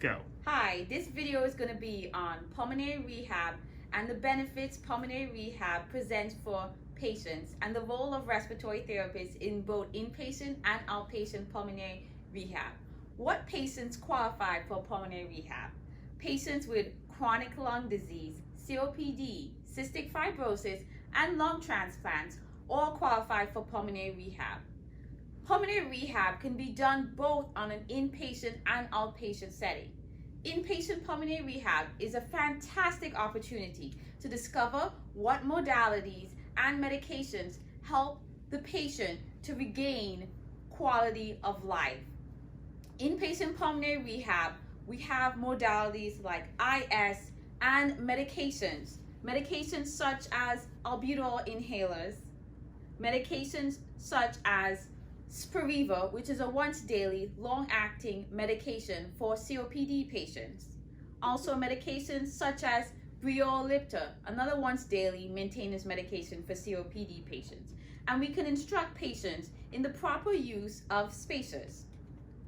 Go. Hi, this video is going to be on pulmonary rehab and the benefits pulmonary rehab presents for patients and the role of respiratory therapists in both inpatient and outpatient pulmonary rehab. What patients qualify for pulmonary rehab? Patients with chronic lung disease, COPD, cystic fibrosis, and lung transplants all qualify for pulmonary rehab. Pulmonary rehab can be done both on an inpatient and outpatient setting. Inpatient pulmonary rehab is a fantastic opportunity to discover what modalities and medications help the patient to regain quality of life. Inpatient pulmonary rehab, we have modalities like IS and medications. Medications such as albuterol inhalers, medications such as Spiriva, which is a once daily, long-acting medication for COPD patients. Also medications such as Briolipta, another once daily maintenance medication for COPD patients. And we can instruct patients in the proper use of spacers,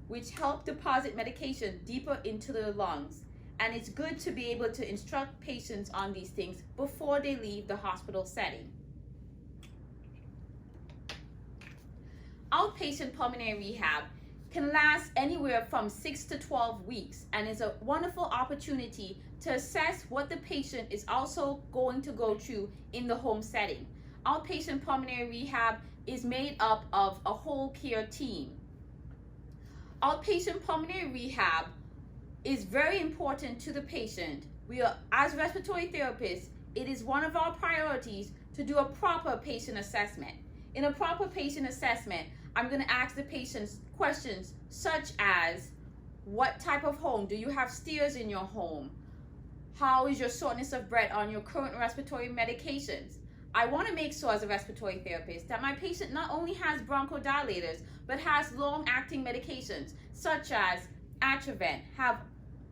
which help deposit medication deeper into the lungs. And it's good to be able to instruct patients on these things before they leave the hospital setting. Outpatient pulmonary rehab can last anywhere from 6 to 12 weeks and is a wonderful opportunity to assess what the patient is also going to go through in the home setting. Outpatient pulmonary rehab is made up of a whole care team. Outpatient pulmonary rehab is very important to the patient. As respiratory therapists, it is one of our priorities to do a proper patient assessment. In a proper patient assessment, I'm going to ask the patients questions such as, what type of home? Do you have stairs in your home? How is your shortness of breath on your current respiratory medications? I want to make sure as a respiratory therapist that my patient not only has bronchodilators, but has long-acting medications such as Atrovent, have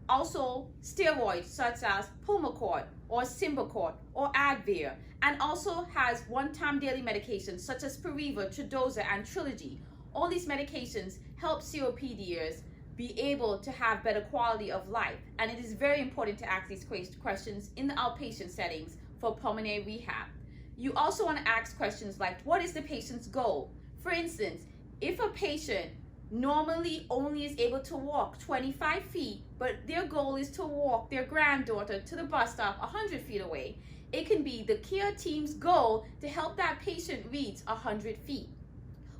also steroids such as Pulmicort or Symbicort or Advair, and also has one-time daily medications such as Spiriva, Tridoza, and Trilogy. All these medications help COPDers be able to have better quality of life, and it is very important to ask these questions in the outpatient settings for pulmonary rehab. You also want to ask questions like, what is the patient's goal? For instance, if a patient normally only is able to walk 25 feet, but their goal is to walk their granddaughter to the bus stop 100 feet away, it can be the care team's goal to help that patient reach 100 feet.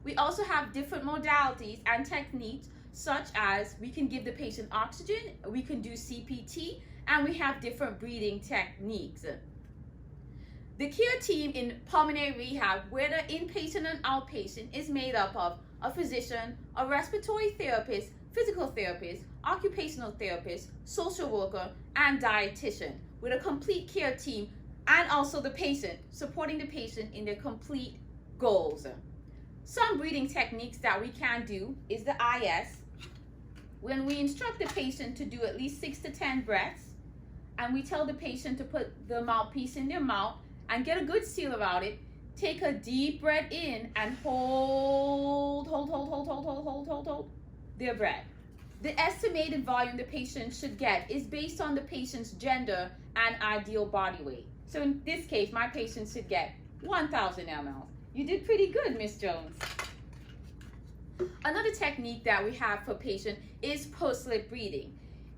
We also have different modalities and techniques, such as we can give the patient oxygen, we can do CPT, and we have different breathing techniques. The care team in pulmonary rehab, whether inpatient and outpatient, is made up of a physician, a respiratory therapist, physical therapist, occupational therapist, social worker, and dietitian, with a complete care team, and also the patient, supporting the patient in their complete goals. Some breathing techniques that we can do is the IS, when we instruct the patient to do at least 6 to 10 breaths, and we tell the patient to put the mouthpiece in their mouth and get a good seal around it. Take a deep breath in and hold their breath. The estimated volume the patient should get is based on the patient's gender and ideal body weight. So in this case, my patient should get 1,000 ml. You did pretty good, Miss Jones. Another technique that we have for patient is pursed-lip breathing.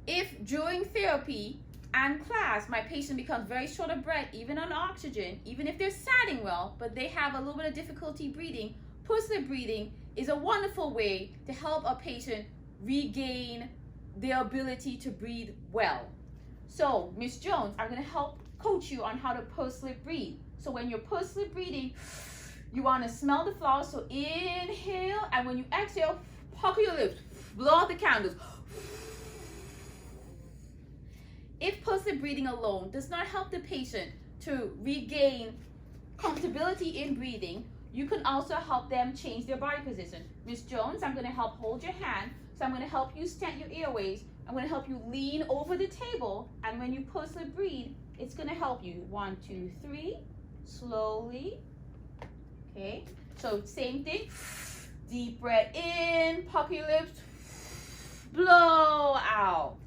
If during therapy and class, my patient becomes very short of breath, even on oxygen, even if they're satting well, but they have a little bit of difficulty breathing, pursed-lip breathing is a wonderful way to help a patient regain their ability to breathe well. So, Miss Jones, I'm going to help coach you on how to pursed-lip breathe. So when you're pursed-lip breathing, you want to smell the flowers, so inhale, and when you exhale, pucker your lips, blow out the candles. If pursed-lip breathing alone does not help the patient to regain comfortability in breathing, you can also help them change their body position. Miss Jones, I'm going to help hold your hand. So I'm going to help you stent your airways. I'm going to help you lean over the table. And when you pursed-lip breathe, it's going to help you. 1, 2, 3. Slowly. Okay. So same thing. Deep breath in. Pucker your lips. Blow out.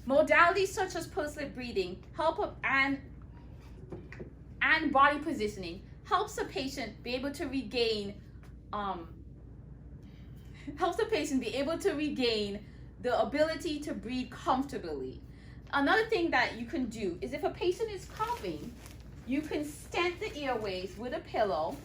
Modalities such as pursed breathing and body positioning helps the patient be able to regain the ability to breathe comfortably. Another thing that you can do is if a patient is coughing, you can stent the airways with a pillow.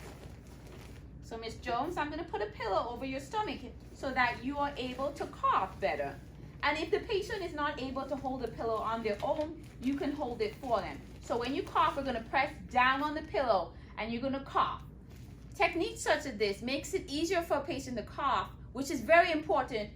So Ms. Jones, I'm going to put a pillow over your stomach so that you are able to cough better. And if the patient is not able to hold the pillow on their own, you can hold it for them. So when you cough, we're going to press down on the pillow and you're going to cough. Techniques such as this makes it easier for a patient to cough, which is very important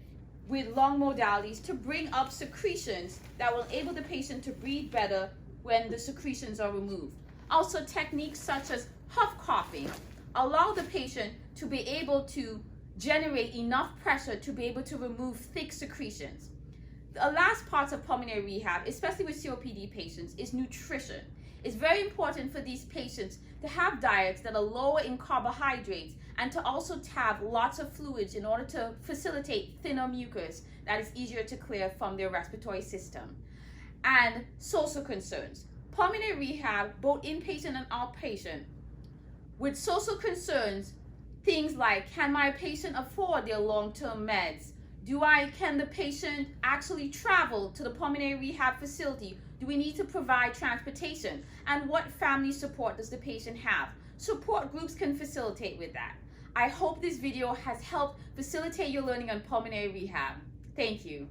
with lung modalities to bring up secretions that will enable the patient to breathe better when the secretions are removed. Also, techniques such as huff coughing allow the patient to be able to generate enough pressure to be able to remove thick secretions. The last part of pulmonary rehab, especially with COPD patients, is nutrition. It's very important for these patients to have diets that are lower in carbohydrates and to also have lots of fluids in order to facilitate thinner mucus that is easier to clear from their respiratory system. And social concerns. Pulmonary rehab, both inpatient and outpatient, with social concerns, things like, can my patient afford their long-term meds? Can the patient actually travel to the pulmonary rehab facility? Do we need to provide transportation? And what family support does the patient have? Support groups can facilitate with that. I hope this video has helped facilitate your learning on pulmonary rehab. Thank you.